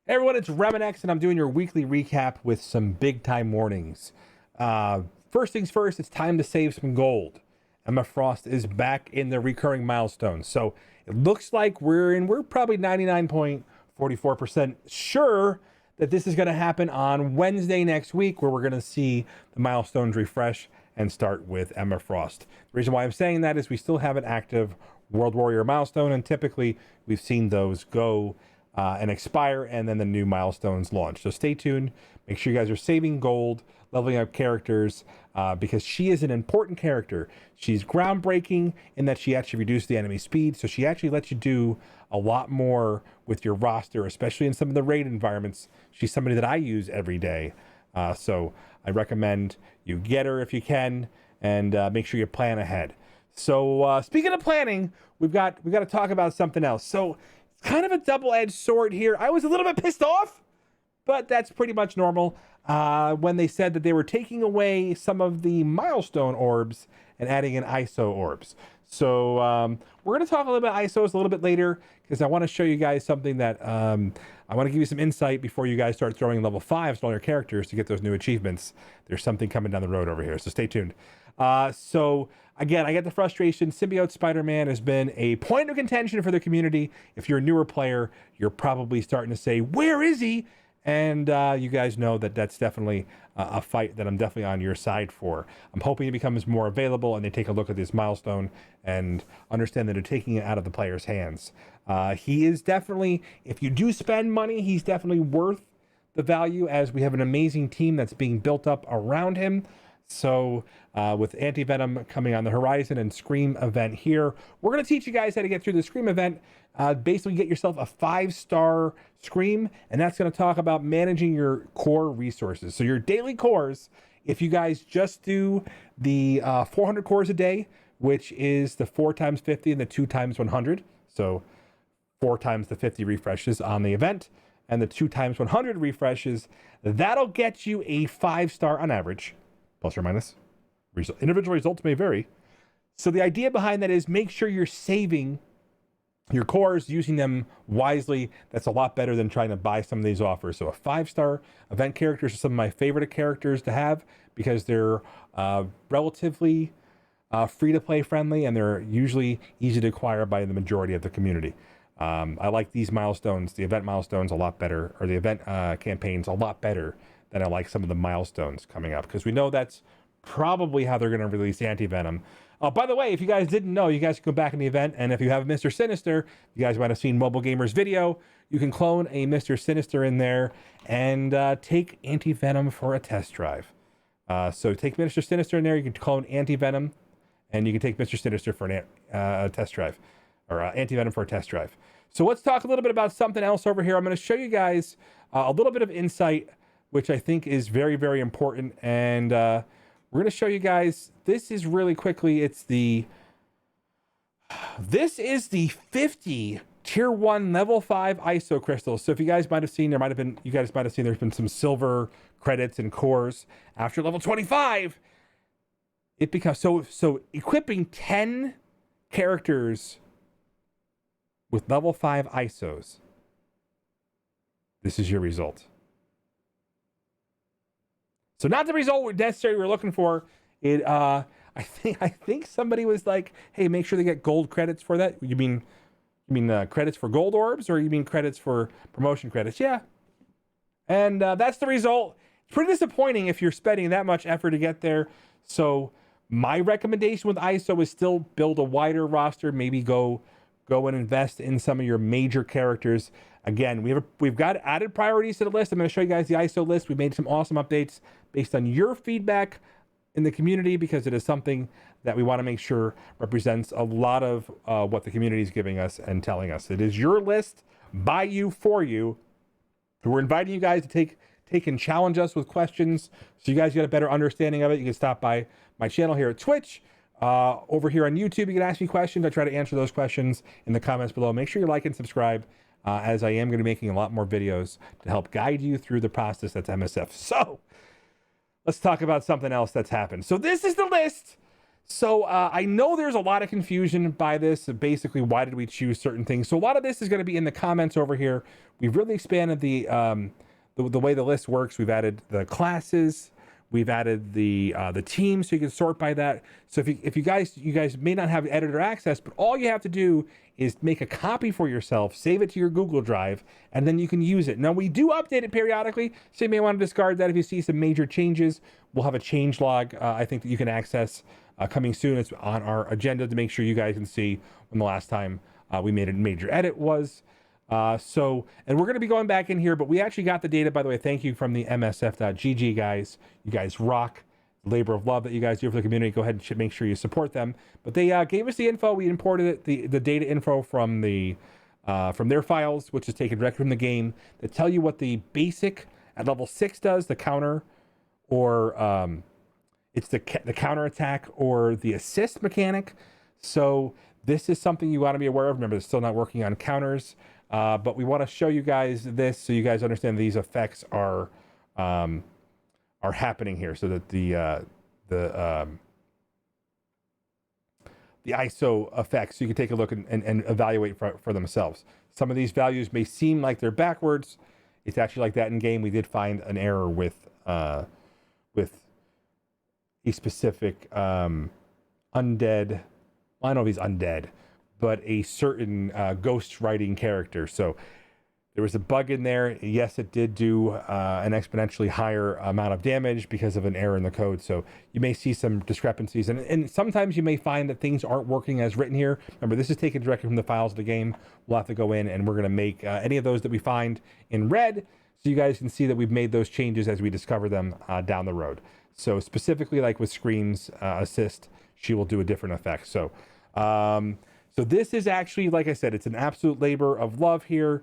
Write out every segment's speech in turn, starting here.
Hey everyone, it's RemanX, and I'm doing your weekly recap with some big time warnings. First things first, it's time to save some gold. Emma Frost is back in the recurring milestones. So it looks like we're probably 99.44% sure that this is going to happen on Wednesday next week, where we're going to see the milestones refresh and start with Emma Frost. The reason why I'm saying that is we still have an active World Warrior milestone, and typically we've seen those go and expire, and then the new milestones launch. So stay tuned. Make sure you guys are saving gold, leveling up characters, because she is an important character. She's groundbreaking in that she actually reduced the enemy speed, so she actually lets you do a lot more with your roster, especially in some of the raid environments. She's somebody that I use every day. So I recommend you get her if you can, and make sure you plan ahead. So speaking of planning, we got to talk about something else. So kind of a double-edged sword here. I was a little bit pissed off, but that's pretty much normal, when they said that they were taking away some of the milestone orbs and adding in ISO orbs. So we're going to talk a little bit ISOs a little bit later, because I want to show you guys something that I want to give you some insight before you guys start throwing level 5s to all your characters to get those new achievements. There's something coming down the road over here, so stay tuned. So again, I get the frustration. Symbiote Spider-Man has been a point of contention for the community. If you're a newer player, you're probably starting to say, where is he? And you guys know that that's definitely a fight that I'm definitely on your side for. I'm hoping it becomes more available and they take a look at this milestone and understand that they're taking it out of the player's hands. He is definitely, if you do spend money, he's definitely worth the value, as we have an amazing team that's being built up around him. So with Anti-Venom coming on the horizon and Scream event here, we're going to teach you guys how to get through the Scream event. Basically get yourself a 5-star Scream, and that's going to talk about managing your core resources. So your daily cores, if you guys just do the 400 cores a day, which is the 4 times 50 and the 2 times 100. So 4 times the 50 refreshes on the event and the 2 times 100 refreshes, that'll get you a 5-star on average, plus or minus. Individual results may vary. So the idea behind that is make sure you're saving your cores, using them wisely. That's a lot better than trying to buy some of these offers. So a 5-star event characters are some of my favorite characters to have, because they're relatively free-to-play friendly, and they're usually easy to acquire by the majority of the community. I like these milestones, the event milestones, a lot better, or the event campaigns a lot better than I like some of the milestones coming up, because we know that's probably how they're going to release Anti-Venom. By the way, if you guys didn't know, you guys can go back in the event, and if you have Mr. Sinister, you guys might have seen Mobile Gamer's video, you can clone a Mr. Sinister in there and take Anti-Venom for a test drive. So take Mr. Sinister in there, you can clone Anti-Venom, and you can take Mr. Sinister for a test drive, or Anti-Venom for a test drive. So let's talk a little bit about something else over here. I'm going to show you guys a little bit of insight, which I think is very, very important. And we're going to show you guys, this is really quickly, this is the 50 tier 1 level 5 ISO crystals. So if you guys might have seen, there's been some silver credits and cores. After level 25, it becomes, so equipping 10 characters with level 5 ISOs, this is your result. So not the result we necessarily were looking for. I think somebody was like, "Hey, make sure they get gold credits for that." You mean credits for gold orbs, or you mean credits for promotion credits? Yeah, and that's the result. It's pretty disappointing if you're spending that much effort to get there. So my recommendation with ISO is still build a wider roster. Maybe go and invest in some of your major characters. Again, we've got added priorities to the list. I'm going to show you guys the ISO list. We made some awesome updates based on your feedback in the community, because it is something that we want to make sure represents a lot of what the community is giving us and telling us. It is your list, by you, for you. We're inviting you guys to take and challenge us with questions, so you guys get a better understanding of it. You can stop by my channel here at Twitch. Over here on YouTube, you can ask me questions. I try to answer those questions in the comments below. Make sure you like and subscribe, as I am going to be making a lot more videos to help guide you through the process that's MSF. So let's talk about something else that's happened. So this is the list So I know there's a lot of confusion by this. Basically, why did we choose certain things? So a lot of this is going to be in the comments over here. We've really expanded the way the list works. We've added the classes. We've added the teams, so you can sort by that. So if you guys may not have editor access, but all you have to do is make a copy for yourself, save it to your Google Drive, and then you can use it. Now, we do update it periodically, so you may want to discard that if you see some major changes. We'll have a change log, I think, that you can access coming soon. It's on our agenda to make sure you guys can see when the last time we made a major edit was. And we're going to be going back in here, but we actually got the data, by the way. Thank you from the msf.gg guys. You guys rock. Labor of love that you guys do for the community. Go ahead and make sure you support them. But they gave us the info. We imported it, the data info from their files, which is taken directly from the game, that tell you what the basic at level 6 does, the counter, or it's the counter attack or the assist mechanic. So this is something you want to be aware of. Remember, it's still not working on counters, but we want to show you guys this so you guys understand these effects are happening here, so that the ISO effects, so you can take a look and evaluate for themselves. Some of these values may seem like they're backwards. It's actually like that in game. We did find an error with a specific undead. Well, I don't know if he's undead, but a certain ghost writing character. So there was a bug in there. Yes, it did do an exponentially higher amount of damage because of an error in the code. So you may see some discrepancies. And sometimes you may find that things aren't working as written here. Remember, this is taken directly from the files of the game. We'll have to go in and we're going to make any of those that we find in red, so you guys can see that we've made those changes as we discover them down the road. So specifically, like with Scream's assist, she will do a different effect. So this is actually, like I said, it's an absolute labor of love here.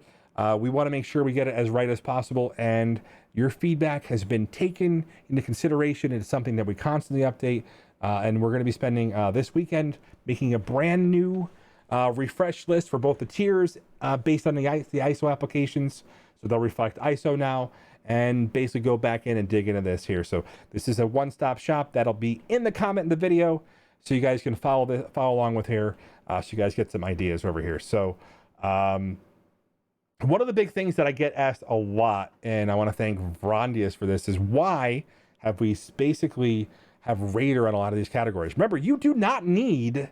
We want to make sure we get it as right as possible, and your feedback has been taken into consideration. It's something that we constantly update, and we're going to be spending this weekend making a brand new refresh list for both the tiers based on the ISO applications. So they'll reflect ISO now, and basically go back in and dig into this here. So this is a one-stop shop that'll be in the comment in the video, so you guys can follow along with here, so you guys get some ideas over here. So one of the big things that I get asked a lot, and I want to thank Vrondius for this, is why have we basically have Raider on a lot of these categories? Remember, you do not need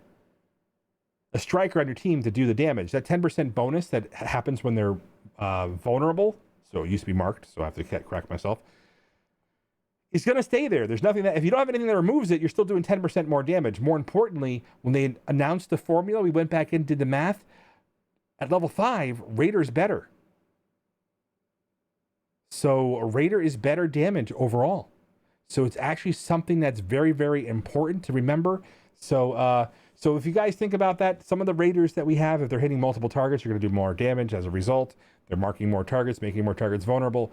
a striker on your team to do the damage. That 10% bonus that happens when they're vulnerable, so it used to be marked, so I have to correct myself, is going to stay there. There's nothing that, if you don't have anything that removes it, you're still doing 10% more damage. More importantly, when they announced the formula, we went back in, did the math. At level 5, Raider is better. So Raider is better damage overall. So it's actually something that's very, very important to remember. So if you guys think about that, some of the Raiders that we have, if they're hitting multiple targets, you're going to do more damage as a result. They're marking more targets, making more targets vulnerable.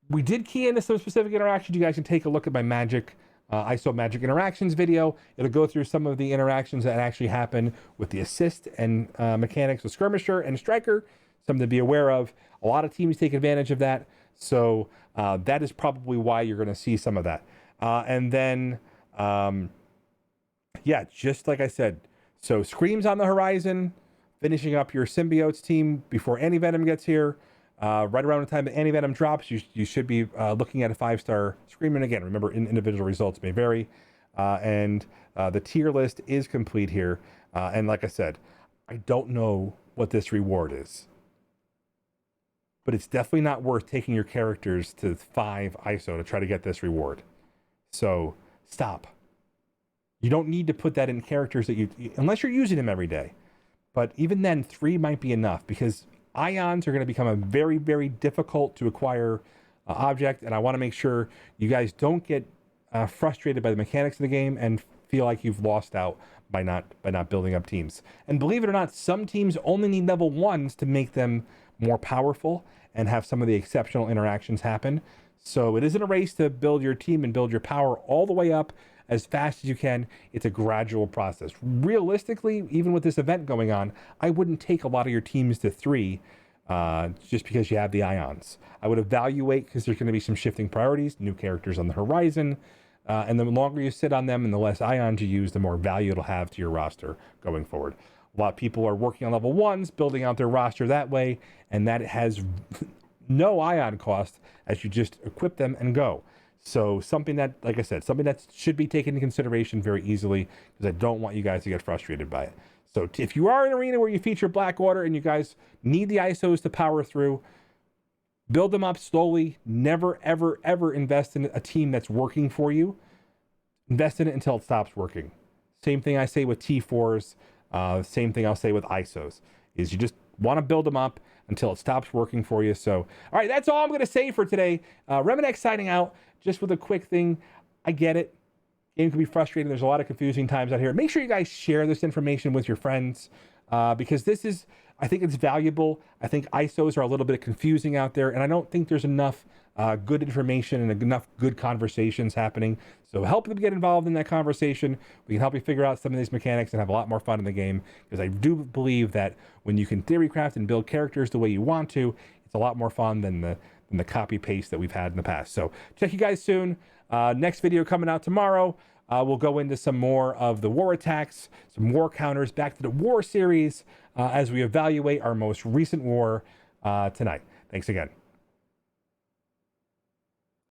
We did key into some specific interactions. You guys can take a look at my ISO Magic Interactions video. It'll go through some of the interactions that actually happen with the assist and mechanics with Skirmisher and Striker, something to be aware of. A lot of teams take advantage of that, so that is probably why you're going to see some of that. And then, yeah, just like I said, so Scream's on the horizon, finishing up your Symbiotes team before Anti-Venom gets here. Right around the time that Anti-Venom drops, you should be looking at a 5-star Scream. And again, remember, individual results may vary. And the tier list is complete here. And like I said, I don't know what this reward is, but it's definitely not worth taking your characters to 5 ISO to try to get this reward. So stop. You don't need to put that in characters that unless you're using them every day. But even then, 3 might be enough, because ions are going to become a very, very difficult to acquire object, and I want to make sure you guys don't get frustrated by the mechanics of the game and feel like you've lost out by not building up teams. And believe it or not, some teams only need level 1s to make them more powerful and have some of the exceptional interactions happen. So it isn't a race to build your team and build your power all the way up as fast as you can. It's a gradual process. Realistically, even with this event going on, I wouldn't take a lot of your teams to 3 just because you have the ions. I would evaluate, because there's going to be some shifting priorities, new characters on the horizon, And the longer you sit on them and the less ions you use, the more value it'll have to your roster going forward. A lot of people are working on level 1s, building out their roster that way, and that has no ion cost as you just equip them and go. So something that, like I said, something that should be taken into consideration very easily, because I don't want you guys to get frustrated by it. So if you are in an arena where you feature Blackwater and you guys need the ISOs to power through, build them up slowly. Never, ever, ever invest in a team that's working for you. Invest in it until it stops working. Same thing I say with T4s. Same thing I'll say with ISOs, is you just want to build them up until it stops working for you. So, all right, that's all I'm going to say for today. RemanX signing out, just with a quick thing. I get it. Game can be frustrating. There's a lot of confusing times out here. Make sure you guys share this information with your friends, because this is, I think it's valuable. I think ISOs are a little bit confusing out there, and I don't think there's enough good information and enough good conversations happening. So help them get involved in that conversation. We can help you figure out some of these mechanics and have a lot more fun in the game, because I do believe that when you can theory craft and build characters the way you want to, it's a lot more fun than the copy paste that we've had in the past. So check you guys soon. Next video coming out tomorrow. We'll go into some more of the war attacks, some war counters, back to the war series, as we evaluate our most recent war tonight. Thanks again.